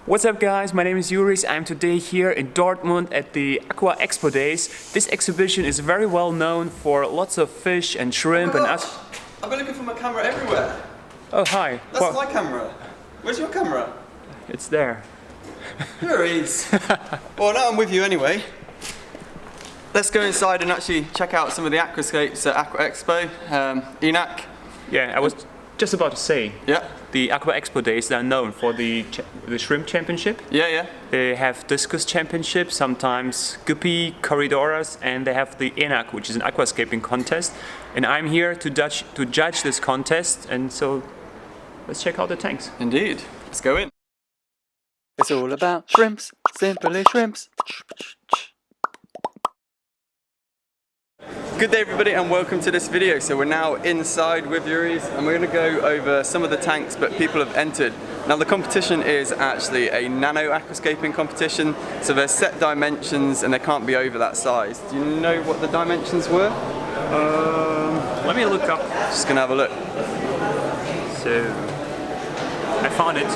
What's up guys, my name is Jurijs. I'm today here in Dortmund at the Aqua Expo days. This exhibition is very well known for lots of fish and shrimp and us. I've been looking for my camera everywhere. Oh hi. That's my camera. Where's your camera? It's there. Jurijs. Well, now I'm with you anyway. Let's go inside and actually check out some of the aquascapes at Aqua Expo, ENAC. Yeah, I was just about to say. Yeah. The Aqua Expo days are known for the shrimp championship. Yeah. They have discus championship, sometimes guppy, corridoras, and they have the ENAC, which is an aquascaping contest. And I'm here to judge this contest, and so let's check out the tanks. Indeed. Let's go in. It's all about shrimps, simply shrimps. Good day everybody and welcome to this video. So we're now inside with Jurijs and we're going to go over some of the tanks that people have entered. Now the competition is actually a nano aquascaping competition, so there's set dimensions and they can't be over that size. Do you know what the dimensions were? Let me look up. Just going to have a look. So I found it.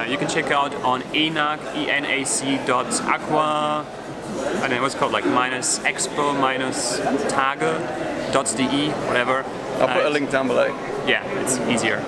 You can check out on ENAC, ENAC.aqua. I don't know what's called, like minus Expo minus Tage.de, whatever. I'll put a link down below. Yeah, it's easier.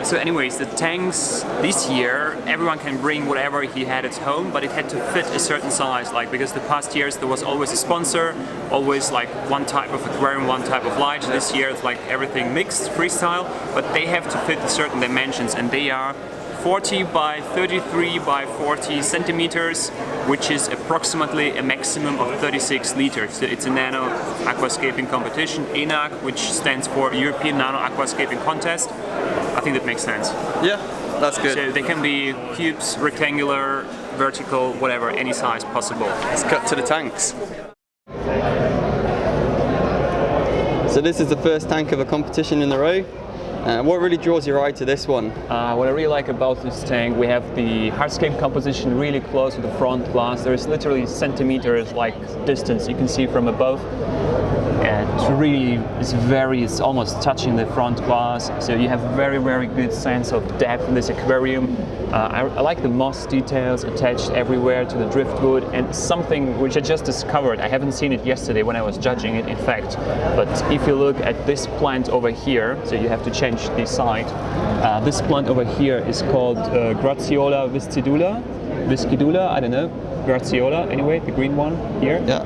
So anyways, the tanks this year, everyone can bring whatever he had at home, but it had to fit a certain size, like because the past years there was always a sponsor, always like one type of aquarium, one type of light. This year it's like everything mixed, freestyle, but they have to fit certain dimensions, and they are 40 by 33 by 40 centimeters, which is approximately a maximum of 36 liters. So it's a nano aquascaping competition, ENAC, which stands for European Nano Aquascaping Contest. I think that makes sense. Yeah, that's good. So they can be cubes, rectangular, vertical, whatever, any size possible. Let's cut to the tanks. So this is the first tank of a competition in the row. What really draws your eye to this one? What I really like about this tank, we have the hardscape composition really close to the front glass. There is literally centimeters like distance you can see from above. And it's almost touching the front glass. So you have very good sense of depth in this aquarium. I like the moss details attached everywhere to the driftwood, and something which I just discovered. I haven't seen it yesterday when I was judging it, in fact. But if you look at this plant over here, so you have to change the side. This plant over here is called Graziola viscidula, I don't know. Graziola, anyway, the green one here. Yeah.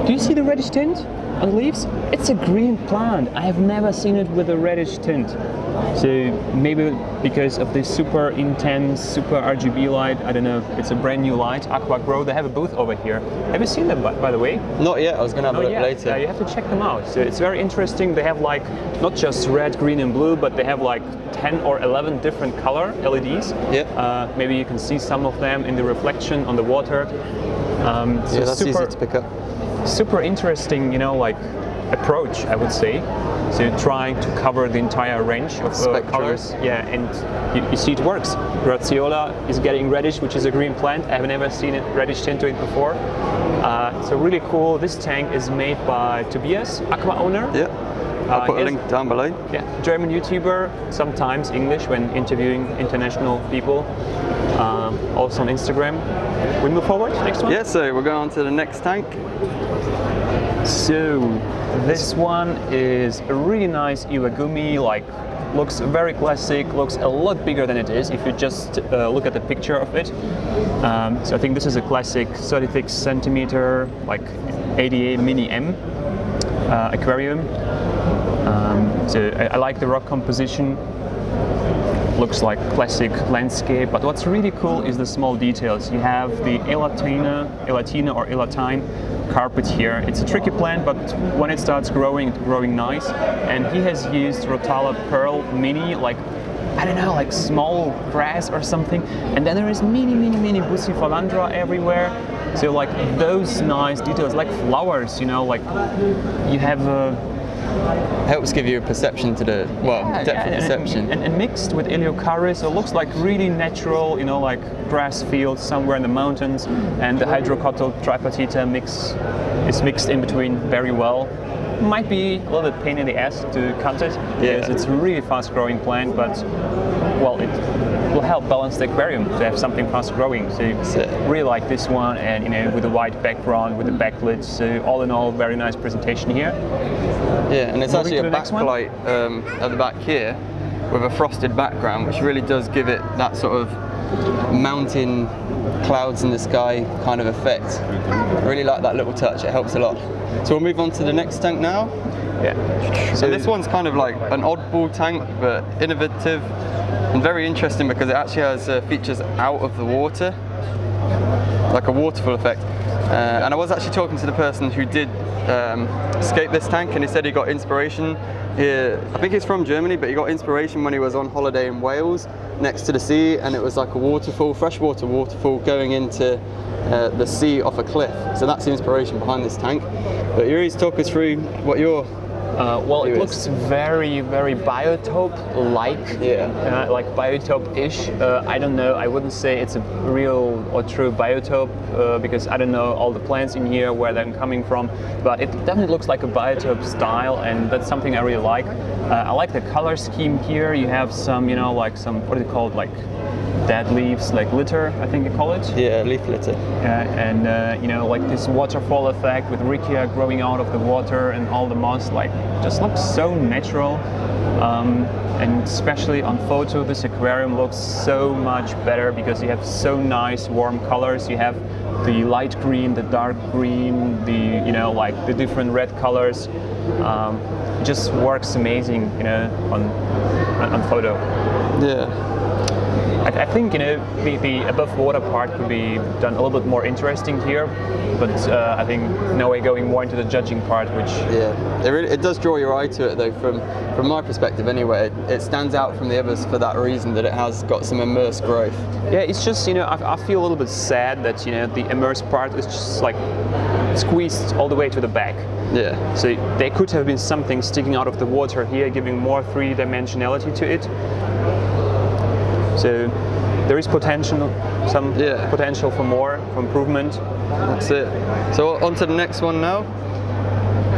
Do you see the reddish tint on the leaves? It's a green plant. I have never seen it with a reddish tint. So maybe because of this super intense, super RGB light, I don't know, it's a brand new light, AquaGrow, they have a booth over here. Have you seen them by the way? Not yet, I was going to have a look later. Yeah, you have to check them out. So it's very interesting. They have like, not just red, green and blue, but they have like 10 or 11 different color LEDs. Yeah. Maybe you can see some of them in the reflection on the water. So yeah, that's easy to pick up. Super interesting, you know, like approach, I would say. So trying to cover the entire range of colors. Yeah, and you see it works. Graziola is getting reddish, which is a green plant. I have never seen it reddish tint to it before. So really cool. This tank is made by Tobias, AquaOwner. Yeah. I'll put a link down below. Yeah, German YouTuber, sometimes English when interviewing international people. Also on Instagram. We move forward, next one? Yeah, so we're going on to the next tank. So this one is a really nice Iwagumi, like looks very classic, looks a lot bigger than it is if you just look at the picture of it. So I think this is a classic 36 centimeter, like ADA Mini M aquarium. So I like the rock composition. Looks like classic landscape, but what's really cool is the small details. You have the elatina or elatine carpet here. It's a tricky plant, but when it starts growing, it's growing nice. And he has used Rotala Pearl Mini, like, I don't know, like small grass or something. And then there is mini Bucephalandra everywhere. So like those nice details, like flowers, you know, like you have helps give you a perception to the, depth of perception. And mixed with Eleucharis, so it looks like really natural, you know, like grass fields somewhere in the mountains, and the Hydrocotyle tripartita mix is mixed in between very well. might be a little bit pain in the ass to cut it, because it's a really fast growing plant, but well, it will help balance the aquarium to have something fast growing. So really like this one, and you know, with the white background, with the backlit. So all in all, very nice presentation here. Yeah, and it's actually a backlight at the back here with a frosted background, which really does give it that sort of mountain clouds in the sky kind of effect. I really like that little touch, it helps a lot. So we'll move on to the next tank now. Yeah. So this one's kind of like an oddball tank, but innovative and very interesting because it actually has features out of the water, like a waterfall effect. And I was actually talking to the person who did scape this tank, and he said he got inspiration. I think he's from Germany, but he got inspiration when he was on holiday in Wales next to the sea, and it was like a waterfall, freshwater waterfall going into the sea off a cliff. So that's the inspiration behind this tank. But Jurijs, talk us through what your well, it looks very, very biotope-like, like biotope-ish. I don't know, I wouldn't say it's a real or true biotope because I don't know all the plants in here, where they're coming from, but it definitely looks like a biotope style, and that's something I really like. I like the color scheme here. You have some, you know, like some, what is it called, like dead leaves, like litter, I think you call it. Yeah, leaf litter. And you know, like this waterfall effect with Riccia growing out of the water and all the moss, like just looks so natural. And especially on photo, this aquarium looks so much better because you have so nice warm colors. You have the light green, the dark green, the, you know, like the different red colors. It just works amazing, you know, on photo. Yeah. I think, you know, the above water part could be done a little bit more interesting here, but I think now we're going more into the judging part, which it does draw your eye to it though. From my perspective anyway, it stands out from the others for that reason, that it has got some immersed growth. Yeah, it's just, you know, I feel a little bit sad that, you know, the immersed part is just like squeezed all the way to the back. Yeah. So there could have been something sticking out of the water here, giving more three-dimensionality to it. So there is potential, some potential for improvement. That's it. So on to the next one now.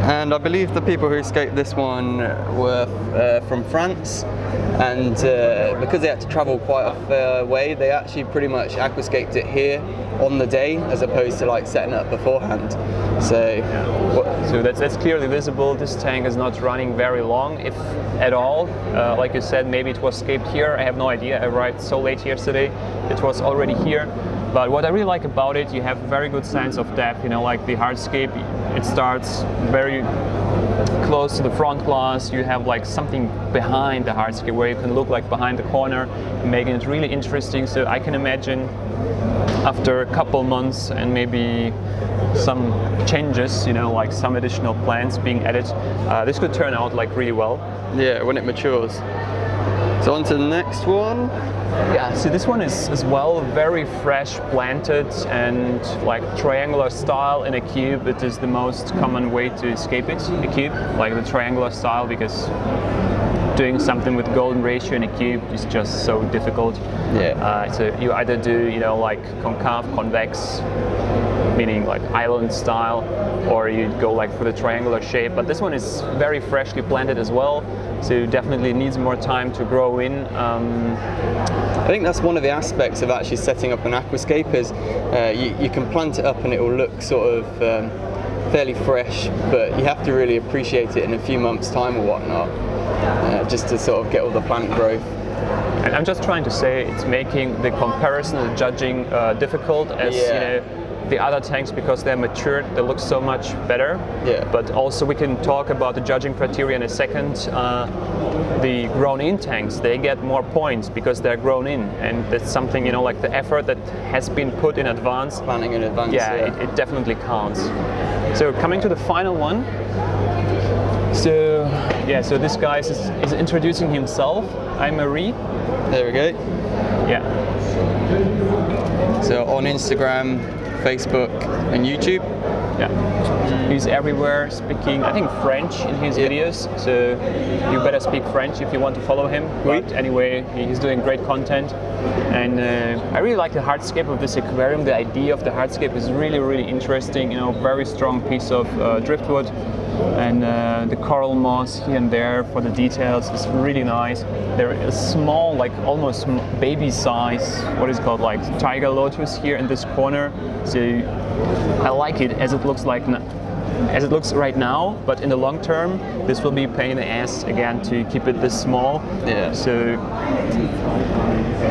And I believe the people who escaped this one were from France, and because they had to travel quite a fair way, they actually pretty much aquascaped it here on the day, as opposed to like setting it up beforehand. So that's clearly visible. This tank is not running very long, if at all. Like you said, maybe it was scaped here. I have no idea. I arrived so late yesterday. It was already here. But what I really like about it, you have very good sense of depth. You know, like the hardscape, it starts very close to the front glass. You have like something behind the hardscape where you can look like behind the corner, making it really interesting. So I can imagine after a couple months and maybe some changes, you know, like some additional plants being added, this could turn out like really well. Yeah, when it matures. So on to the next one. Yeah, so this one is as well very fresh planted and like triangular style in a cube. It is the most common way to escape it, a cube, like the triangular style, because doing something with golden ratio in a cube is just so difficult. Yeah. So you either do, you know, like concave, convex, meaning like island style, or you go like for the triangular shape. But this one is very freshly planted as well, so definitely needs more time to grow in. I think that's one of the aspects of actually setting up an aquascape is you can plant it up and it will look sort of fairly fresh, but you have to really appreciate it in a few months' time or whatnot, just to sort of get all the plant growth. And I'm just trying to say it's making the comparison and judging difficult, as you know, the other tanks, because they're matured, they look so much better. Yeah. But also we can talk about the judging criteria in a second. The grown-in tanks, they get more points because they're grown in, and that's something, you know, like the effort that has been put in advance. Planning in advance. Yeah, it definitely counts. So coming to the final one. So yeah, so this guy is introducing himself. Aymeriscape. There we go. Yeah. So on Instagram, Facebook and YouTube. Yeah. He's everywhere speaking, I think, French in his videos, so you better speak French if you want to follow him. But anyway, he's doing great content, and I really like the hardscape of this aquarium. The idea of the hardscape is really, really interesting. You know, very strong piece of driftwood, and the coral moss here and there for the details is really nice. There is small, like almost baby size, what is it called, like tiger lotus here in this corner. So I like it as it looks right now, but in the long term this will be a pain in the ass again to keep it this small. Yeah. So,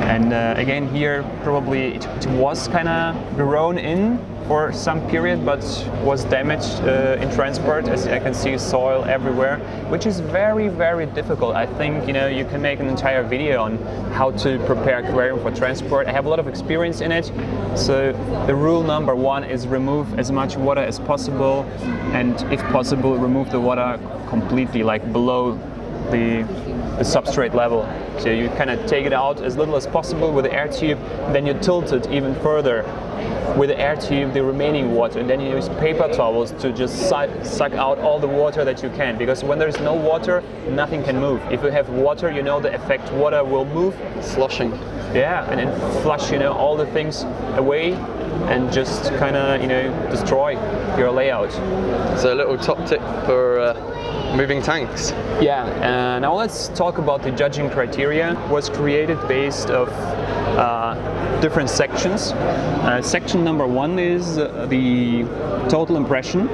and again here probably it was kind of grown in for some period, but was damaged in transport. As I can see, soil everywhere, which is very, very difficult. I think, you know, you can make an entire video on how to prepare aquarium for transport. I have a lot of experience in it. So the rule number one is remove as much water as possible, and if possible remove the water completely, like below the substrate level. So you kind of take it out as little as possible with the air tube, then you tilt it even further with the air tube, the remaining water, and then you use paper towels to just suck out all the water that you can, because when there's no water, nothing can move. If you have water, you know the effect water will move. Sloshing. Yeah, and then flush, you know, all the things away and just kind of, you know, destroy your layout. So a little top tip for moving tanks. Yeah, now let's talk about the judging criteria. It was created based of different sections. Section number one is the total impression,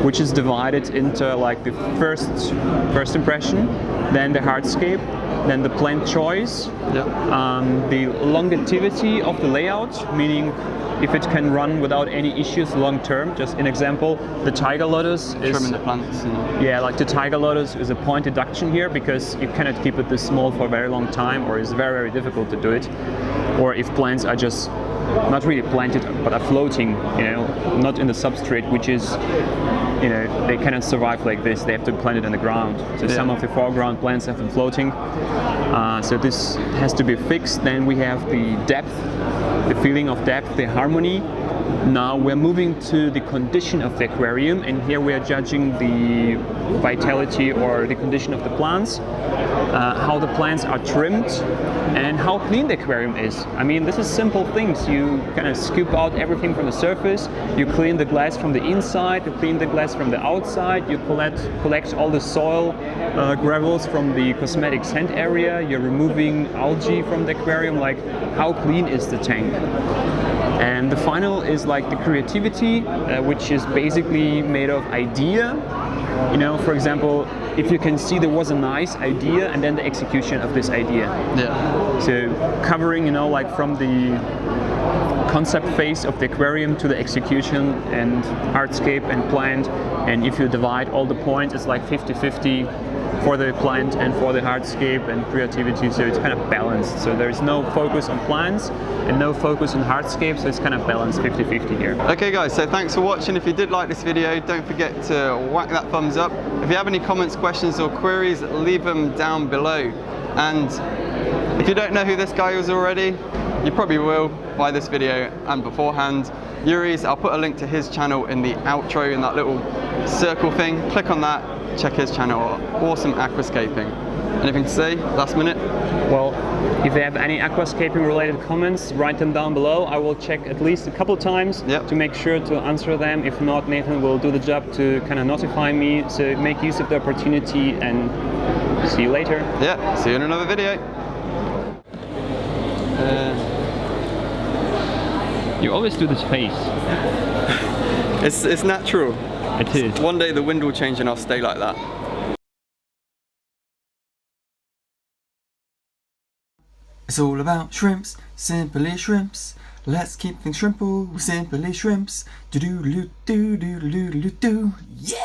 which is divided into like the first impression, then the hardscape, then the plant choice, the longevity of the layout, meaning if it can run without any issues long term. Just an example, the tiger lotus is trimming the plants. Yeah, like the tiger lotus is a point deduction here, because you cannot keep it this small for a very long time, or it's very, very difficult to do it. Or if plants are just not really planted but are floating, you know, not in the substrate, which is, you know, they cannot survive like this. They have to be planted in the ground. So some of the foreground plants have been floating. So this has to be fixed. Then we have the depth, the feeling of depth, the harmony. Now we're moving to the condition of the aquarium, and here we are judging the vitality or the condition of the plants, how the plants are trimmed, and how clean the aquarium is. I mean, this is simple things. You kind of scoop out everything from the surface, you clean the glass from the inside, you clean the glass from the outside, you collect all the soil, gravels from the cosmetic sand area, you're removing algae from the aquarium. Like, how clean is the tank? And the final is like the creativity, which is basically made of idea. You know, for example, if you can see there was a nice idea and then the execution of this idea. Yeah. So covering, you know, like from the concept phase of the aquarium to the execution and hardscape and plant. And if you divide all the points, it's like 50-50 for the plant and for the hardscape and creativity, so it's kind of balanced. So there's no focus on plants and no focus on hardscape, so it's kind of balanced 50-50 here. Okay guys, so thanks for watching. If you did like this video, don't forget to whack that thumbs up. If you have any comments, questions or queries, leave them down below. And if you don't know who this guy is already, you probably will by this video and beforehand. Jurijs, I'll put a link to his channel in the outro in that little circle thing. Click on that, check his channel, awesome aquascaping. Anything to say, last minute? Well, if you have any aquascaping related comments, write them down below. I will check at least a couple times to make sure to answer them. If not, Nathan will do the job to kind of notify me. So make use of the opportunity and see you later. Yeah, see you in another video. You always do this face. It's natural. It is. One day the wind will change and I'll stay like that. It's all about shrimps, simply shrimps. Let's keep things shrimple with simply shrimps. Do do do do do do do do. Yeah!